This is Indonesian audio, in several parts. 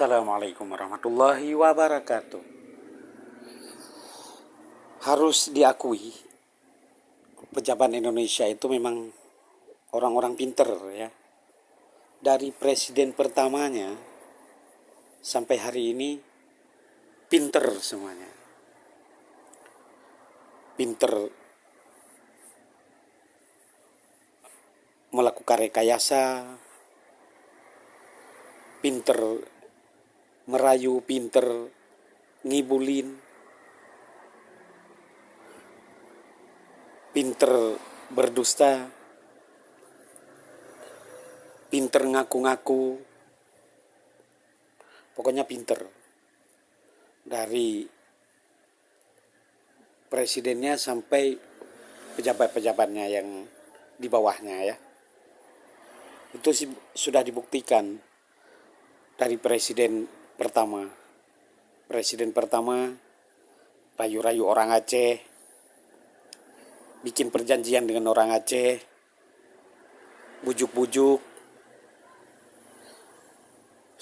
Assalamualaikum warahmatullahi wabarakatuh. Harus diakui, pejabat Indonesia itu memang orang-orang pinter ya. Dari presiden pertamanya sampai hari ini pinter semuanya. Pinter melakukan rekayasa, pinter merayu, pinter ngibulin, pinter berdusta, pinter ngaku-ngaku, pokoknya pinter. Dari presidennya sampai pejabat-pejabatnya yang di bawahnya ya. Itu sudah dibuktikan dari presiden pertama. Presiden pertama rayu-rayu orang Aceh, bikin perjanjian dengan orang Aceh, bujuk-bujuk,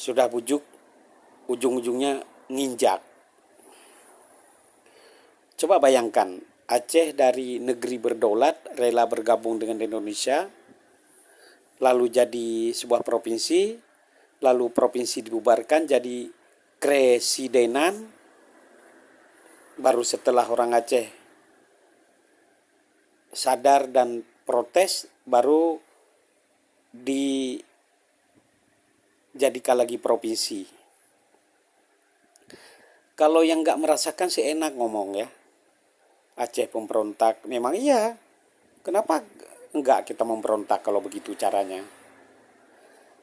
sudah bujuk, ujung-ujungnya nginjak. Coba bayangkan, Aceh dari negeri berdaulat rela bergabung dengan Indonesia, lalu jadi sebuah provinsi, lalu provinsi dibubarkan jadi kresidenan, baru setelah orang Aceh sadar dan protes, baru dijadikan lagi provinsi. Kalau yang nggak merasakan sih enak ngomong ya, Aceh pemberontak. Memang iya, kenapa enggak kita memberontak kalau begitu caranya?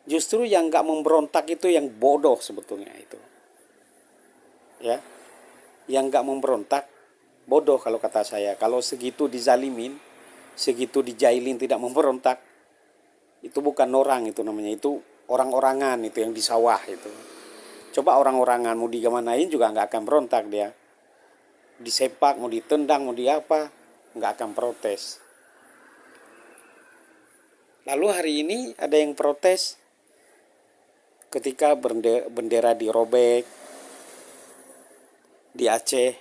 Justru yang nggak memberontak itu yang bodoh sebetulnya itu. Ya, yang nggak memberontak bodoh kalau kata saya. Kalau segitu dizalimin, segitu dijailin tidak memberontak, itu bukan orang itu namanya, itu orang-orangan itu yang di sawah itu. Coba orang-orangan mau digamanain juga nggak akan berontak dia. Disepak, mau ditendang, mau diapa, nggak akan protes. Lalu hari ini ada yang protes ketika bendera dirobek di Aceh,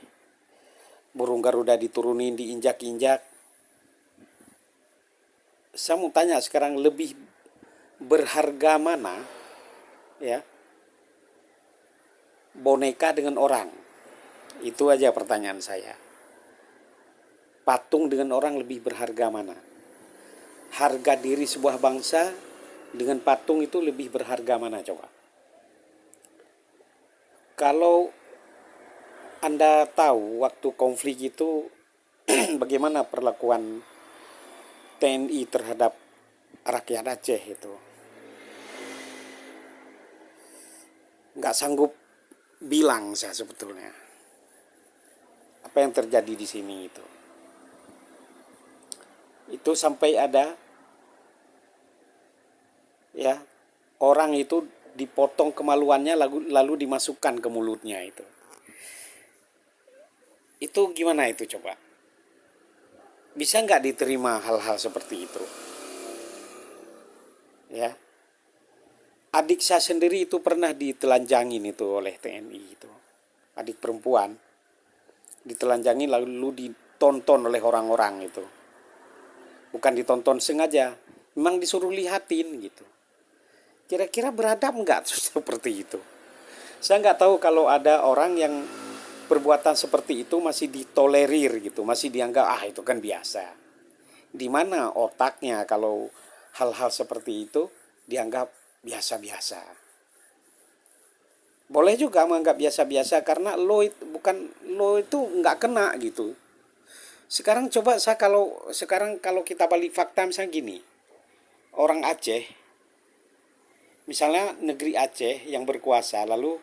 burung Garuda diturunin, diinjak-injak. Saya mau tanya sekarang, lebih berharga mana ya, boneka dengan orang? Itu aja pertanyaan saya. Patung dengan orang lebih berharga mana? Harga diri sebuah bangsa dengan patung itu lebih berharga mana coba? Kalau Anda tahu waktu konflik itu bagaimana perlakuan TNI terhadap rakyat Aceh itu, nggak sanggup bilang saya sebetulnya apa yang terjadi di sini itu sampai ada ya orang itu dipotong kemaluannya lalu dimasukkan ke mulutnya itu gimana itu coba, bisa nggak diterima hal-hal seperti itu ya? Adik saya sendiri itu pernah ditelanjangin itu oleh TNI itu, adik perempuan ditelanjangin lalu ditonton oleh orang-orang itu, bukan ditonton sengaja, memang disuruh lihatin gitu. Kira-kira beradab nggak seperti itu? Saya nggak tahu kalau ada orang yang perbuatan seperti itu masih ditolerir gitu, masih dianggap itu kan biasa. Di mana otaknya kalau hal-hal seperti itu dianggap biasa-biasa? Boleh juga menganggap biasa-biasa karena lo itu nggak kena gitu. Sekarang kalau kita balik fakta misalnya gini, orang Aceh, misalnya negeri Aceh yang berkuasa, lalu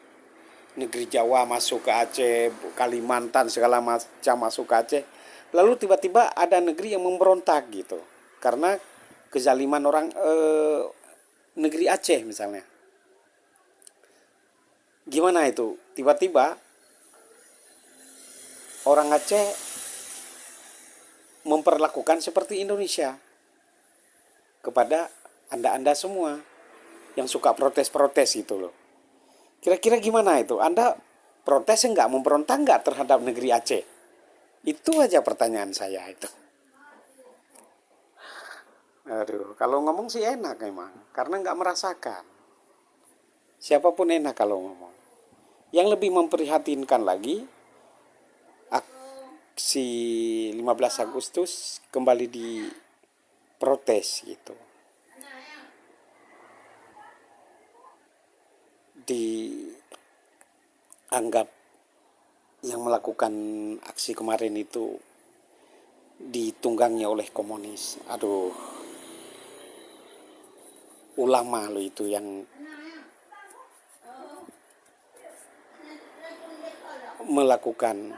negeri Jawa masuk ke Aceh, Kalimantan segala macam masuk ke Aceh, lalu tiba-tiba ada negeri yang memberontak gitu karena kezaliman orang negeri Aceh misalnya. Gimana itu? Tiba-tiba orang Aceh memperlakukan seperti Indonesia kepada Anda-Anda semua yang suka protes-protes itu loh. Kira-kira gimana itu? Anda protes enggak, memberontak enggak terhadap negeri Aceh? Itu aja pertanyaan saya itu. Aduh, kalau ngomong sih enak emang, karena nggak merasakan. Siapapun enak kalau ngomong. Yang lebih memprihatinkan lagi, aksi 15 Agustus kembali diprotes gitu. Dianggap yang melakukan aksi kemarin itu ditunggangi oleh komunis. Aduh, ulama lo itu yang melakukan,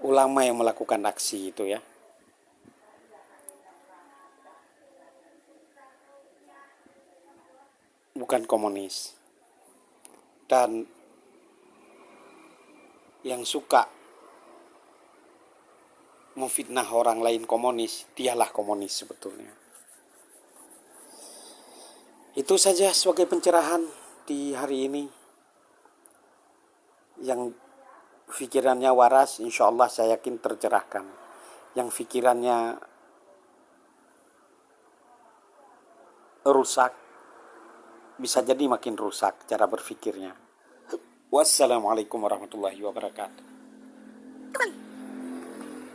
ulama yang melakukan aksi itu ya. Bukan komunis. Dan yang suka memfitnah orang lain komunis, dialah komunis sebetulnya. Itu saja sebagai pencerahan di hari ini. Yang pikirannya waras, insya Allah saya yakin tercerahkan. Yang pikirannya rusak, bisa jadi makin rusak cara berpikirnya. Wassalamualaikum warahmatullahi wabarakatuh.